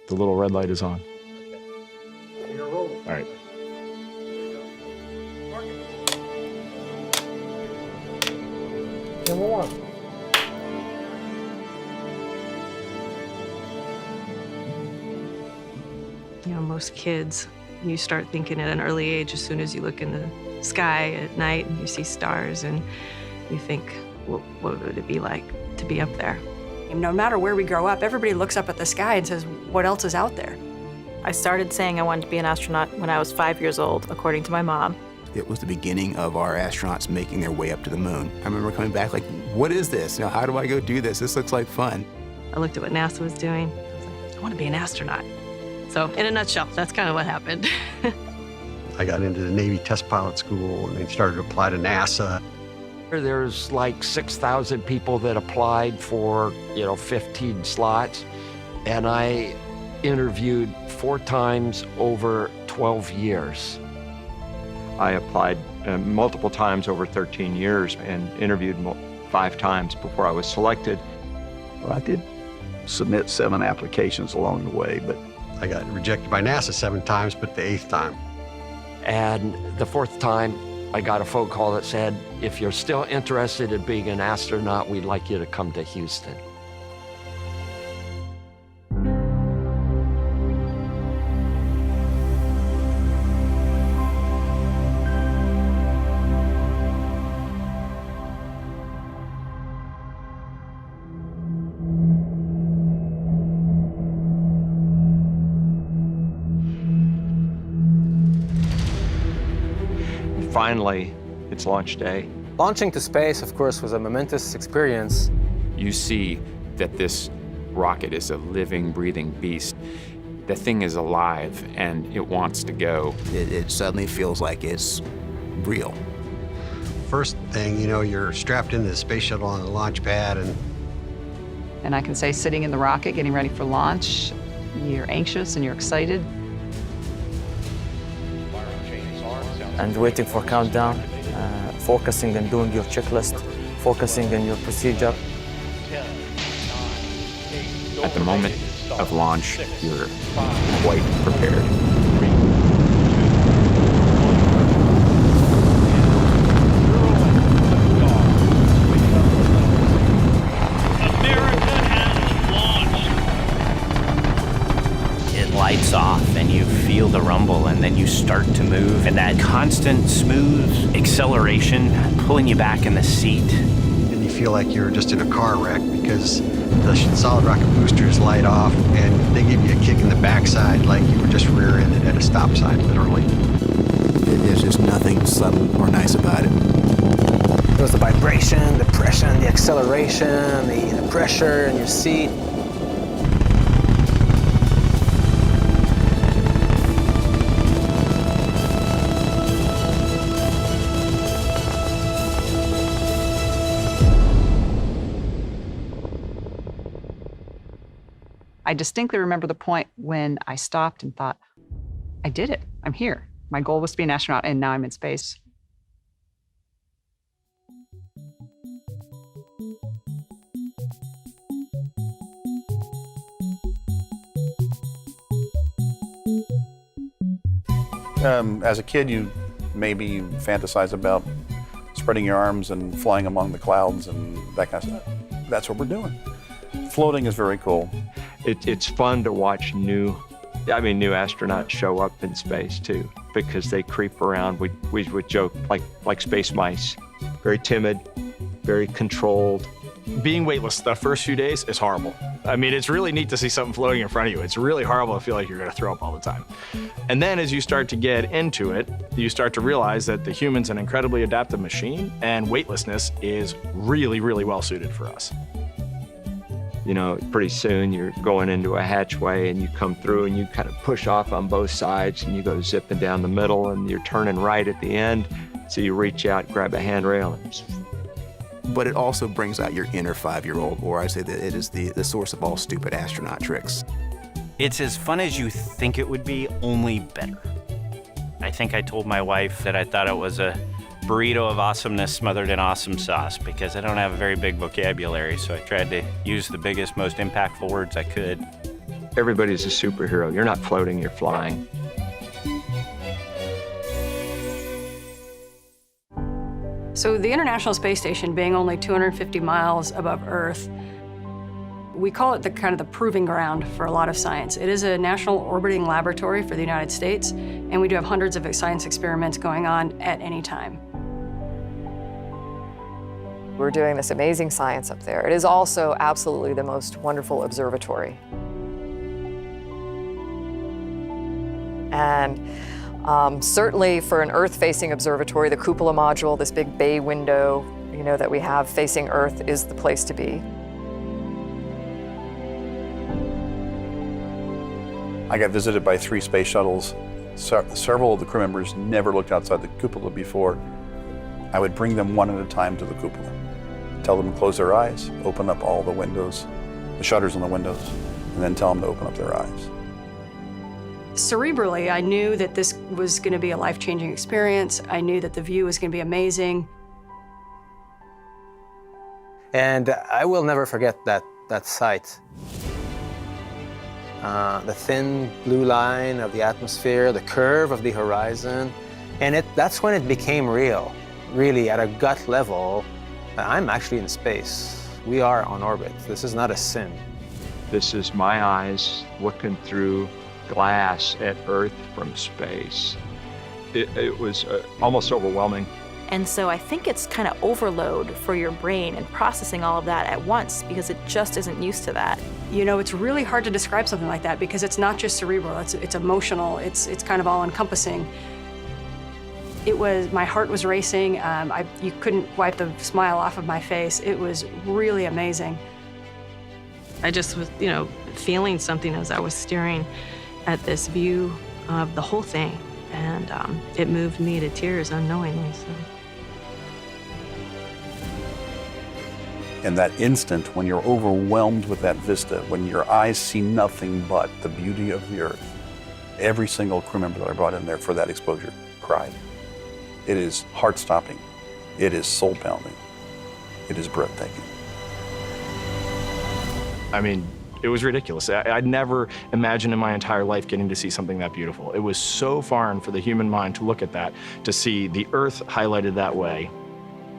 The little red light is on. All right. Number one. You know, most kids, you start thinking at an early age, as soon as you look in the sky at night and you see stars, and you think, well, what would it be like to be up there? No matter where we grow up, everybody looks up at the sky and says, what else is out there? I started saying I wanted to be an astronaut when I was 5 years old, according to my mom. It was the beginning of our astronauts making their way up to the moon. I remember coming back like, what is this? You know, how do I go do this? This looks like fun. I looked at what NASA was doing. I was like, I want to be an astronaut. So in a nutshell, that's kind of what happened. I got into the Navy test pilot school and then started to apply to NASA. There's like 6,000 people that applied for, 15 slots. And I interviewed 4 times over 12 years. I applied multiple times over 13 years and interviewed 5 times before I was selected. Well, I did submit 7 applications along the way, but I got rejected by NASA 7 times, but the 8th time. And the 4th time, I got a phone call that said, if you're still interested in being an astronaut, we'd like you to come to Houston. Finally, it's launch day. Launching to space, of course, was a momentous experience. You see that this rocket is a living, breathing beast. The thing is alive, and it wants to go. It suddenly feels like it's real. First thing, you're strapped into the space shuttle on the launch pad, and I can say sitting in the rocket, getting ready for launch, you're anxious and you're excited. And waiting for countdown, focusing on doing your checklist, focusing on your procedure. At the moment of launch, you're quite prepared. Lights off and you feel the rumble, and then you start to move, and that constant smooth acceleration pulling you back in the seat. And you feel like you're just in a car wreck because the solid rocket boosters light off and they give you a kick in the backside like you were just rear-ended at a stop sign, literally. There's just nothing subtle or nice about it. There was the vibration, the pressure, the acceleration, the pressure in your seat. I distinctly remember the point when I stopped and thought, I did it. I'm here. My goal was to be an astronaut, and now I'm in space. as a kid, you maybe fantasize about spreading your arms and flying among the clouds and that kind of stuff. That's what we're doing. Floating is very cool. It's fun to watch new astronauts show up in space too, because they creep around. We would joke like space mice, very timid, very controlled. Being weightless the first few days is horrible. I mean, it's really neat to see something floating in front of you. It's really horrible to feel like you're gonna throw up all the time. And then as you start to get into it, you start to realize that the human's an incredibly adaptive machine, and weightlessness is really, really well suited for us. You know, pretty soon you're going into a hatchway and you come through and you kind of push off on both sides and you go zipping down the middle and you're turning right at the end. So you reach out, grab a handrail, and but it also brings out your inner 5-year-old, or I say that it is the source of all stupid astronaut tricks. It's as fun as you think it would be, only better. I think I told my wife that I thought it was a burrito of awesomeness smothered in awesome sauce, because I don't have a very big vocabulary, so I tried to use the biggest, most impactful words I could. Everybody's a superhero. You're not floating, you're flying. So the International Space Station being only 250 miles above Earth, we call it the kind of the proving ground for a lot of science. It is a national orbiting laboratory for the United States, and we do have hundreds of science experiments going on at any time. We're doing this amazing science up there. It is also absolutely the most wonderful observatory. And certainly for an Earth-facing observatory, the cupola module, this big bay window, that we have facing Earth, is the place to be. I got visited by 3 space shuttles. Several of the crew members never looked outside the cupola before. I would bring them one at a time to the cupola. Tell them to close their eyes, open up all the windows, the shutters on the windows, and then tell them to open up their eyes. Cerebrally, I knew that this was going to be a life-changing experience. I knew that the view was going to be amazing. And I will never forget that sight. The thin blue line of the atmosphere, the curve of the horizon, and that's when it became real. Really, at a gut level, I'm actually in space. We are on orbit. This is not a sim. This is my eyes looking through glass at Earth from space. It was almost overwhelming. And so I think it's kind of overload for your brain and processing all of that at once because it just isn't used to that. It's really hard to describe something like that because it's not just cerebral, it's emotional, it's kind of all-encompassing. My heart was racing, you couldn't wipe the smile off of my face. It was really amazing. I just was, feeling something as I was staring at this view of the whole thing, and it moved me to tears unknowingly. So. In that instant, when you're overwhelmed with that vista, when your eyes see nothing but the beauty of the Earth, every single crew member that I brought in there for that exposure cried. It is heart-stopping. It is soul-pounding. It is breathtaking. I mean, it was ridiculous. I'd never imagined in my entire life getting to see something that beautiful. It was so foreign for the human mind to look at that, to see the Earth highlighted that way.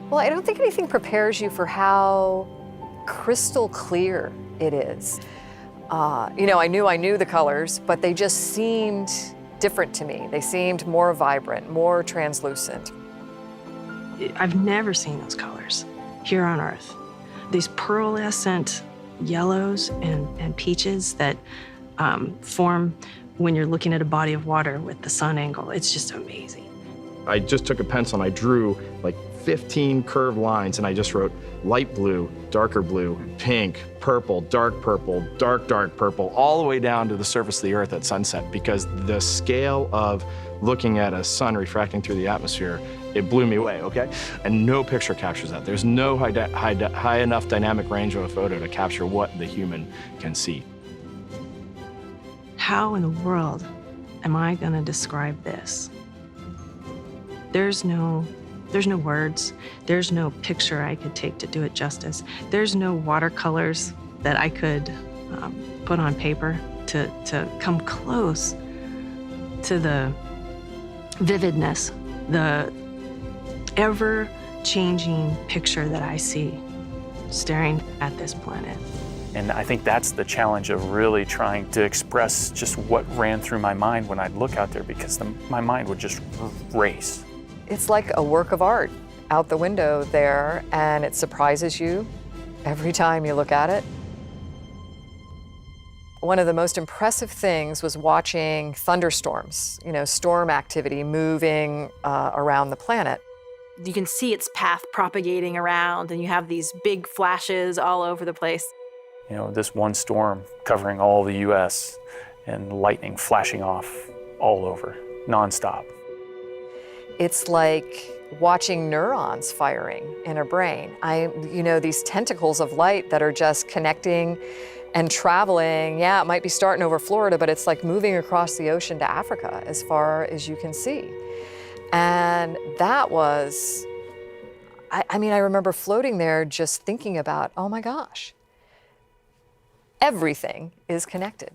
Well, I don't think anything prepares you for how crystal clear it is. I knew the colors, but they just seemed different to me. They seemed more vibrant, more translucent. I've never seen those colors here on Earth. These pearlescent yellows and peaches that form when you're looking at a body of water with the sun angle. It's just amazing. I just took a pencil and I drew like 15 curved lines, and I just wrote light blue, darker blue, pink, purple, dark purple, all the way down to the surface of the Earth at sunset, because the scale of looking at a sun refracting through the atmosphere, it blew me away, okay? And no picture captures that. There's no high enough dynamic range of a photo to capture what the human can see. How in the world am I gonna describe this? There's no words. There's no picture I could take to do it justice. There's no watercolors that I could put on paper to come close to the vividness, the ever-changing picture that I see staring at this planet. And I think that's the challenge of really trying to express just what ran through my mind when I'd look out there, because my mind would just race. It's like a work of art out the window there, and it surprises you every time you look at it. One of the most impressive things was watching thunderstorms, storm activity moving around the planet. You can see its path propagating around, and you have these big flashes all over the place. This one storm covering all the U.S. and lightning flashing off all over, nonstop. It's like watching neurons firing in a brain. These tentacles of light that are just connecting and traveling. Yeah, it might be starting over Florida, but it's like moving across the ocean to Africa as far as you can see. And that was, I remember floating there just thinking about, oh my gosh, everything is connected.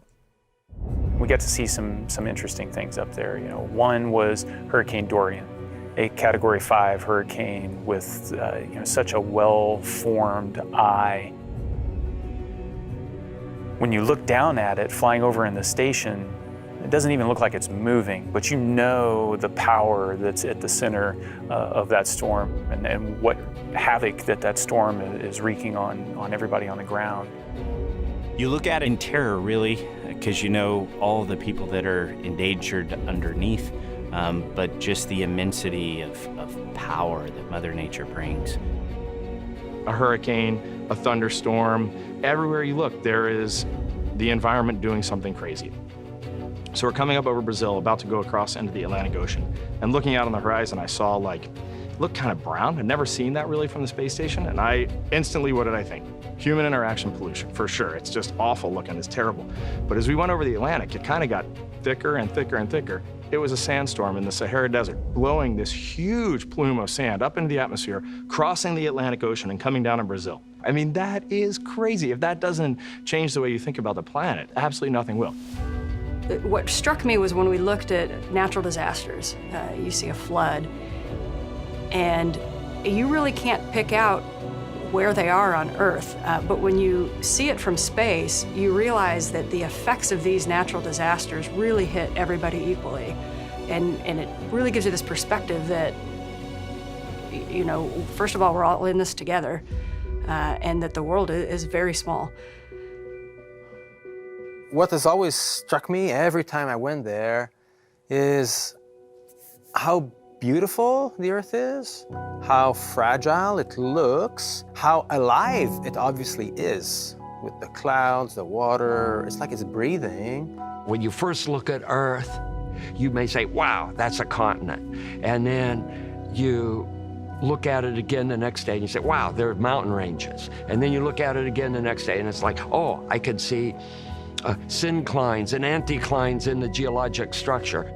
We got to see some interesting things up there. You know, one was Hurricane Dorian, a Category 5 hurricane with you know, such a well-formed eye. When you look down at it, flying over in the station, it doesn't even look like it's moving, but you know the power that's at the center of that storm and what havoc that storm is wreaking on everybody on the ground. You look at it in terror, really, because you know all the people that are endangered underneath, but just the immensity of power that Mother Nature brings. A hurricane, a thunderstorm, everywhere you look, there is the environment doing something crazy. So we're coming up over Brazil, about to go across into the Atlantic Ocean, and looking out on the horizon, I saw it looked kind of brown. I'd never seen that really from the space station, and I instantly, what did I think? Human interaction pollution, for sure. It's just awful looking, it's terrible. But as we went over the Atlantic, it kind of got thicker and thicker and thicker. It was a sandstorm in the Sahara Desert, blowing this huge plume of sand up into the atmosphere, crossing the Atlantic Ocean and coming down in Brazil. I mean, that is crazy. If that doesn't change the way you think about the planet, absolutely nothing will. What struck me was when we looked at natural disasters, you see a flood, and you really can't pick out where they are on Earth. But when you see it from space, you realize that the effects of these natural disasters really hit everybody equally. And it really gives you this perspective that, you know, first of all, we're all in this together, and that the world is very small. What has always struck me every time I went there is how beautiful the Earth is, how fragile it looks, how alive it obviously is with the clouds, the water. It's like it's breathing. When you first look at Earth, you may say, wow, that's a continent. And then you look at it again the next day and you say, wow, there are mountain ranges. And then you look at it again the next day and it's like, oh, I can see synclines and anticlines in the geologic structure.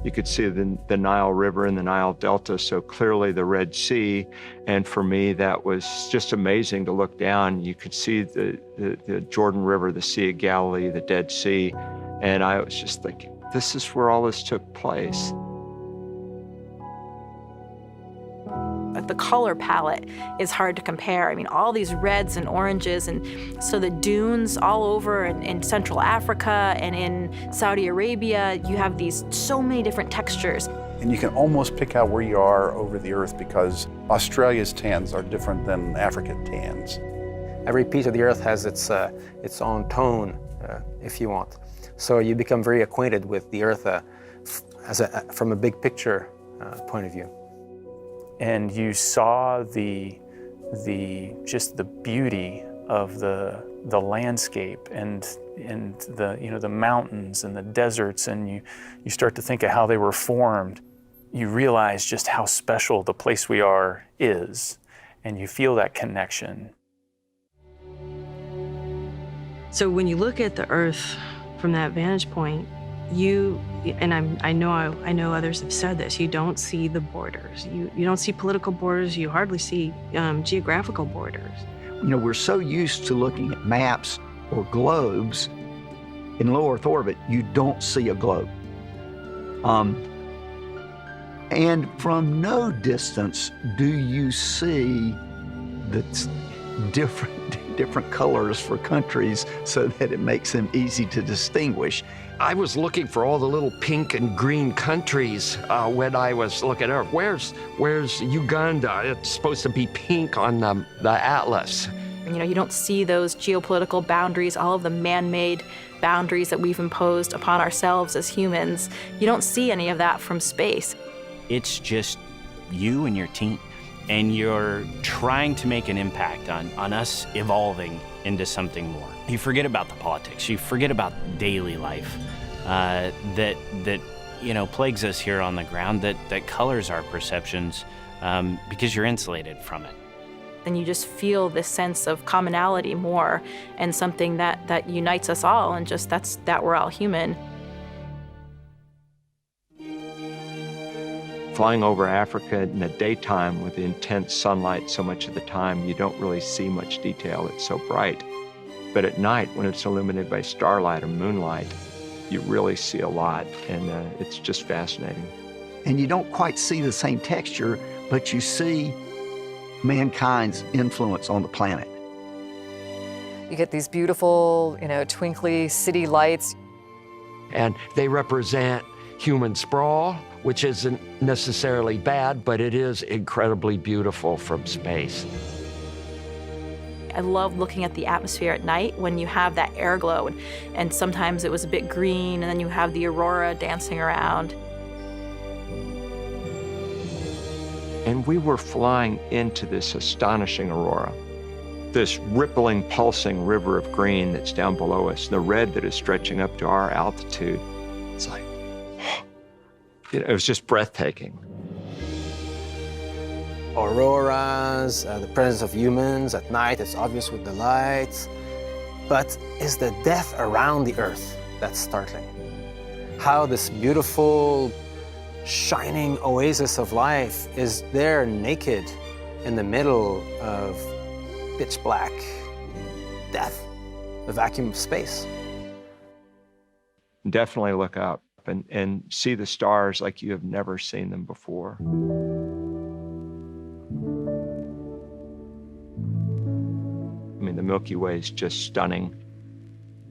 You could see the Nile River and the Nile Delta so clearly, the Red Sea. And for me, that was just amazing to look down. You could see the Jordan River, the Sea of Galilee, the Dead Sea. And I was just thinking, this is where all this took place. The color palette is hard to compare. I mean, all these reds and oranges, and so the dunes all over in Central Africa and in Saudi Arabia, you have these so many different textures. And you can almost pick out where you are over the Earth because Australia's tans are different than African tans. Every piece of the Earth has its own tone, if you want. So you become very acquainted with the Earth from a big picture point of view. And you saw just the beauty of the landscape and the mountains and the deserts, and you start to think of how they were formed. You realize just how special the place we are is, and you feel that connection. So when you look at the Earth from that vantage point, I know others have said this, you don't see the borders. You don't see political borders, you hardly see geographical borders. You know, we're so used to looking at maps or globes. In low Earth orbit, you don't see a globe. And from no distance do you see the different colors for countries so that it makes them easy to distinguish. I was looking for all the little pink and green countries when I was looking at Earth. Where's Uganda? It's supposed to be pink on the atlas. You know, you don't see those geopolitical boundaries, all of the man-made boundaries that we've imposed upon ourselves as humans. You don't see any of that from space. It's just you and your team, and you're trying to make an impact on us evolving into something more. You forget about the politics. You forget about daily life that plagues us here on the ground, that colors our perceptions because you're insulated from it. And you just feel this sense of commonality more, and something that unites us all, and just that we're all human. Flying over Africa in the daytime with the intense sunlight so much of the time, you don't really see much detail. It's so bright. But at night, when it's illuminated by starlight or moonlight, you really see a lot, and it's just fascinating. And you don't quite see the same texture, but you see mankind's influence on the planet. You get these beautiful, twinkly city lights. And they represent human sprawl, which isn't necessarily bad, but it is incredibly beautiful from space. I love looking at the atmosphere at night when you have that air glow, and sometimes it was a bit green, and then you have the aurora dancing around. And we were flying into this astonishing aurora, this rippling, pulsing river of green that's down below us, the red that is stretching up to our altitude. It's like, it was just breathtaking. Auroras, the presence of humans at night, it's obvious with the lights. But it's the death around the Earth that's startling. How this beautiful, shining oasis of life is there naked in the middle of pitch black death, the vacuum of space. Definitely look up and see the stars like you have never seen them before. I mean, the Milky Way is just stunning.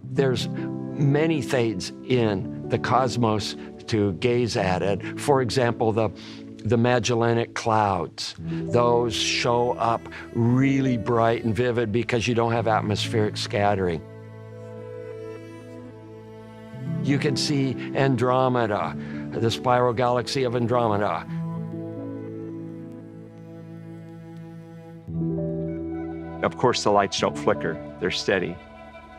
There's many things in the cosmos to gaze at it. For example, the Magellanic Clouds. Those show up really bright and vivid because you don't have atmospheric scattering. You can see Andromeda, the spiral galaxy of Andromeda. Of course, the lights don't flicker. They're steady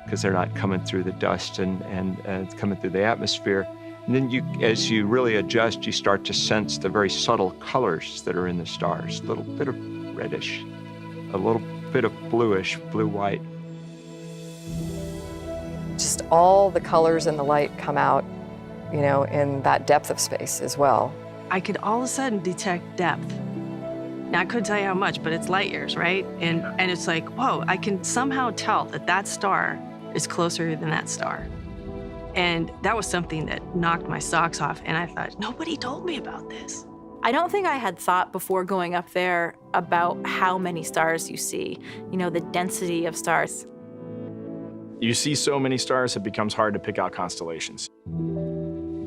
because they're not coming through the dust and coming through the atmosphere. And then as you really adjust, you start to sense the very subtle colors that are in the stars. A little bit of reddish, a little bit of bluish, blue-white. Just all the colors and the light come out, in that depth of space as well. I could all of a sudden detect depth. Now, I couldn't tell you how much, but it's light years, right? And it's like, whoa, I can somehow tell that star is closer than that star. And that was something that knocked my socks off. And I thought, nobody told me about this. I don't think I had thought before going up there about how many stars you see, the density of stars. You see so many stars, it becomes hard to pick out constellations.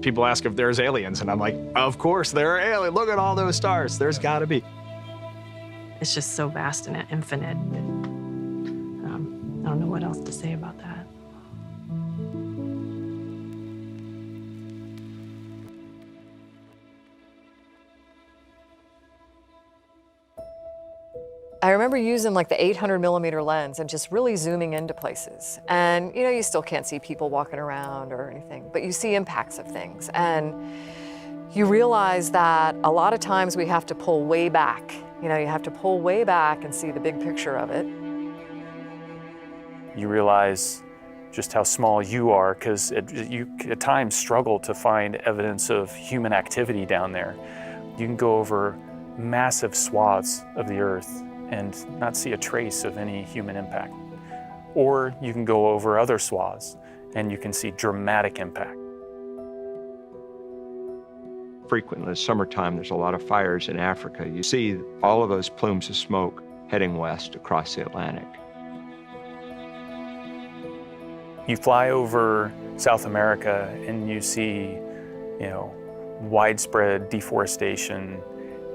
People ask if there's aliens, and I'm like, of course there are aliens. Look at all those stars. There's got to be. It's just so vast and infinite. I don't know what else to say about that. I remember using like the 800mm lens and just really zooming into places. And you still can't see people walking around or anything, but you see impacts of things. And you realize that a lot of times we have to pull way back. You have to pull way back and see the big picture of it. You realize just how small you are, because you at times struggle to find evidence of human activity down there. You can go over massive swaths of the Earth and not see a trace of any human impact. Or you can go over other swaths and you can see dramatic impact. Frequently in the summertime, there's a lot of fires in Africa. You see all of those plumes of smoke heading west across the Atlantic. You fly over South America and you see, widespread deforestation,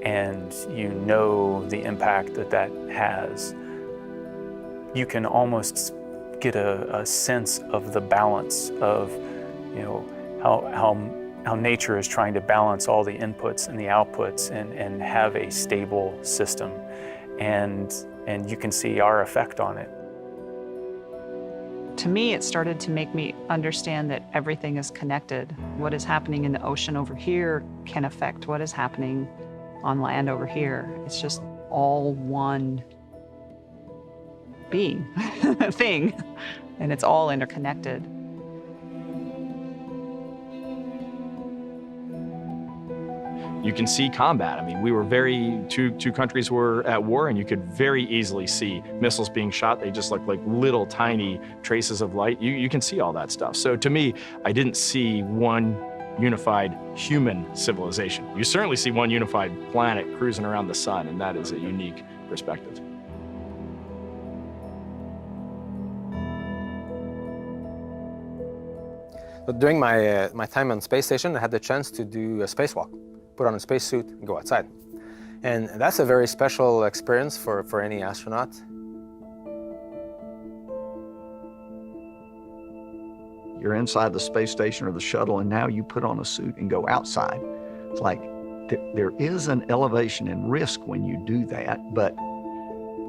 and the impact that has. You can almost get a sense of the balance of, how nature is trying to balance all the inputs and the outputs and have a stable system. And you can see our effect on it. To me, it started to make me understand that everything is connected. What is happening in the ocean over here can affect what is happening on land over here. It's just all one thing, and it's all interconnected. You can see combat. I mean, we were two countries were at war, and you could very easily see missiles being shot. They just look like little tiny traces of light. You can see all that stuff. So to me, I didn't see one unified human civilization. You certainly see one unified planet cruising around the sun, and that is a unique perspective. But during my time on space station, I had the chance to do a spacewalk, put on a spacesuit and go outside. And that's a very special experience for any astronaut. You're inside the space station or the shuttle, and now you put on a suit and go outside. It's like there is an elevation and risk when you do that, but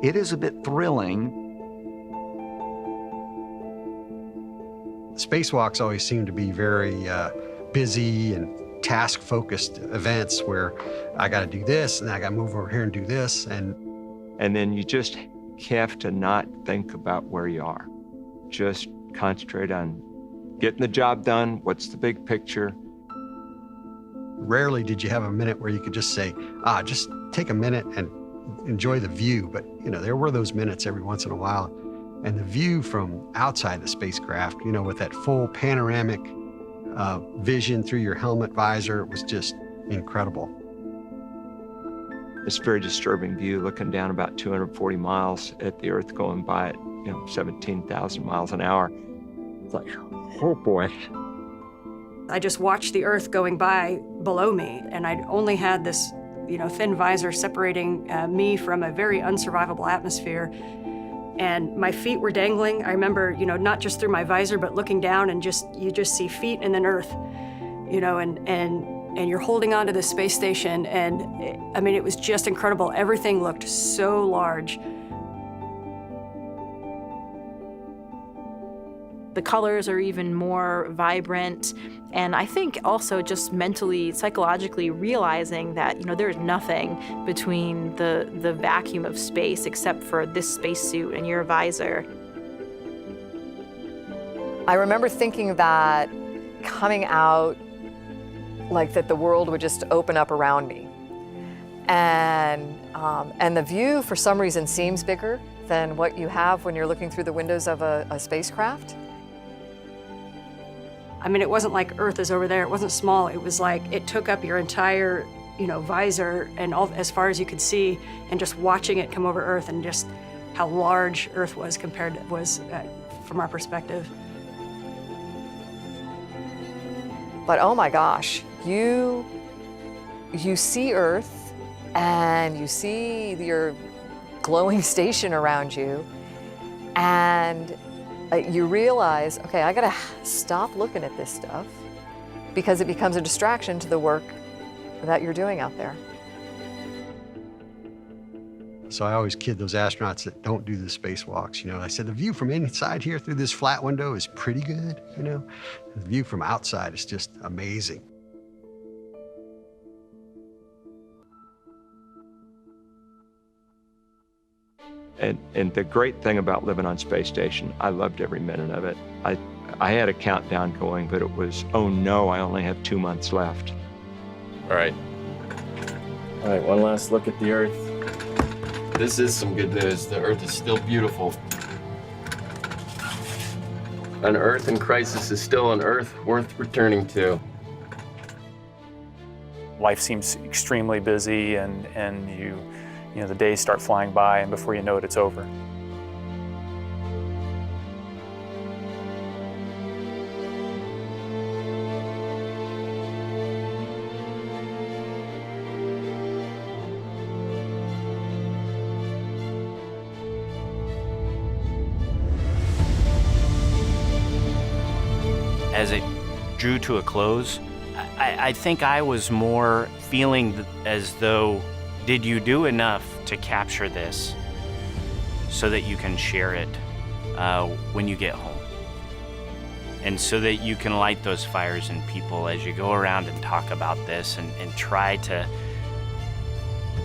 it is a bit thrilling. Spacewalks always seem to be very busy and task-focused events where I got to do this, and I got to move over here and do this, and then you just have to not think about where you are. Just concentrate on getting the job done. What's the big picture? Rarely did you have a minute where you could just say, just take a minute and enjoy the view. But, there were those minutes every once in a while. And the view from outside the spacecraft, with that full panoramic vision through your helmet visor, was just incredible. It's a very disturbing view, looking down about 240 miles at the Earth going by at 17,000 miles an hour. It's like, oh boy. I just watched the Earth going by below me, and I only had this, thin visor separating me from a very unsurvivable atmosphere. And my feet were dangling. I remember, not just through my visor, but looking down and you just see feet and then Earth, and you're holding onto the space station. And it was just incredible. Everything looked so large. The colors are even more vibrant. And I think also just mentally, psychologically realizing that, there's nothing between the vacuum of space except for this spacesuit and your visor. I remember thinking that coming out, like that the world would just open up around me. And the view, for some reason, seems bigger than what you have when you're looking through the windows of a spacecraft. It wasn't like Earth is over there. It wasn't small. It was like it took up your entire, visor and all as far as you could see, and just watching it come over Earth and just how large Earth was from our perspective. But oh my gosh, you see Earth and you see your glowing station around you, and you realize, okay, I gotta stop looking at this stuff because it becomes a distraction to the work that you're doing out there. So I always kid those astronauts that don't do the spacewalks. I said the view from inside here through this flat window is pretty good. The view from outside is just amazing. And the great thing about living on space station, I loved every minute of it. I had a countdown going, but it was, oh no, I only have 2 months left. All right, one last look at the Earth. This is some good news. The Earth is still beautiful. An Earth in crisis is still an Earth worth returning to. Life seems extremely busy, and the days start flying by, and before you know it, it's over. As it drew to a close, I think I was more feeling as though, did you do enough to capture this so that you can share it when you get home? And so that you can light those fires in people as you go around and talk about this and try to,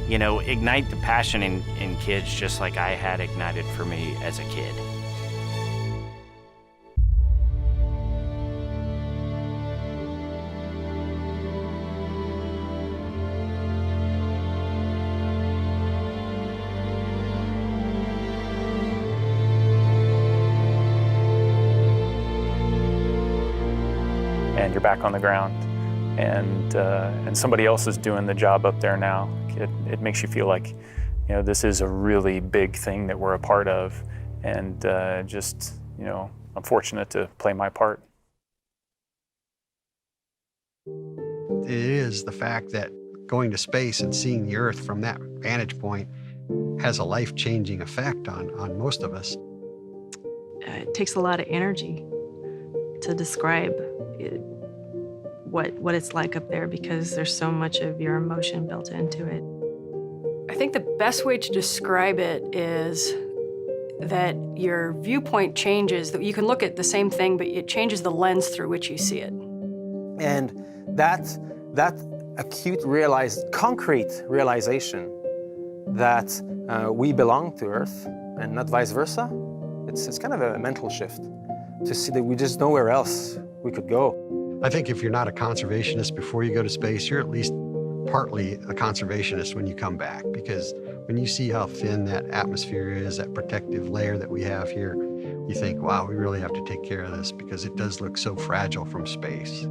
ignite the passion in kids just like I had ignited for me as a kid. and you're back on the ground. And somebody else is doing the job up there now. It makes you feel like, you know, this is a really big thing that we're a part of, and just, you know, I'm fortunate to play my part. It is the fact that going to space and seeing the Earth from that vantage point has a life-changing effect on most of us. It takes a lot of energy to describe what it's like up there, because there's so much of your emotion built into it. I think the best way to describe it is that your viewpoint changes, that you can look at the same thing, but it changes the lens through which you see it. And that acute concrete realization that we belong to Earth and not vice versa, it's kind of a mental shift to see that we just nowhere else we could go. I think if you're not a conservationist before you go to space, you're at least partly a conservationist when you come back, because when you see how thin that atmosphere is, that protective layer that we have here, you think, wow, we really have to take care of this because it does look so fragile from space.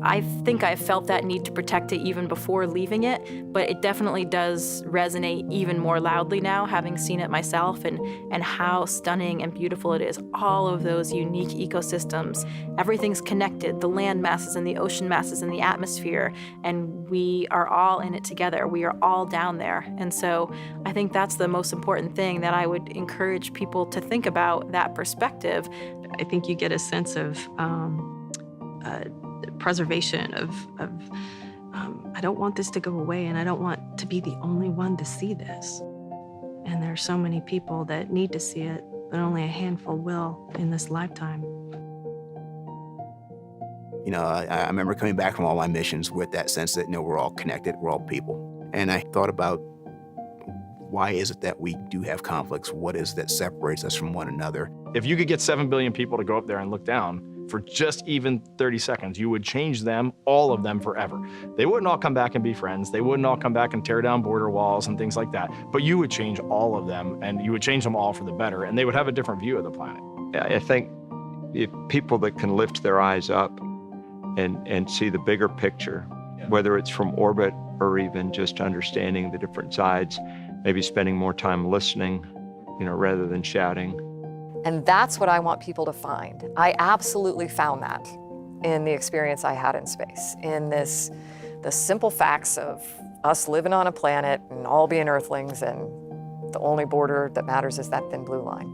I think I felt that need to protect it even before leaving it, but it definitely does resonate even more loudly now, having seen it myself, and how stunning and beautiful it is. All of those unique ecosystems, everything's connected, the land masses and the ocean masses and the atmosphere, and we are all in it together. We are all down there. And so I think that's the most important thing that I would encourage people to think about, that perspective. I think you get a sense of preservation of I don't want this to go away, and I don't want to be the only one to see this. And there are so many people that need to see it, but only a handful will in this lifetime. You know, I remember coming back from all my missions with that sense that, you know, we're all connected, we're all people. And I thought about, why is it that we do have conflicts? What is that separates us from one another? If you could get 7 billion people to go up there and look down for just even 30 seconds, you would change them, all of them, forever. They wouldn't all come back and be friends. They wouldn't all come back and tear down border walls and things like that. But you would change all of them, and you would change them all for the better, and they would have a different view of the planet. I think if people that can lift their eyes up and see the bigger picture, whether it's from orbit or even just understanding the different sides, maybe spending more time listening, you know, rather than shouting. And that's what I want people to find. I absolutely found that in the experience I had in space, in the simple facts of us living on a planet and all being Earthlings, and the only border that matters is that thin blue line.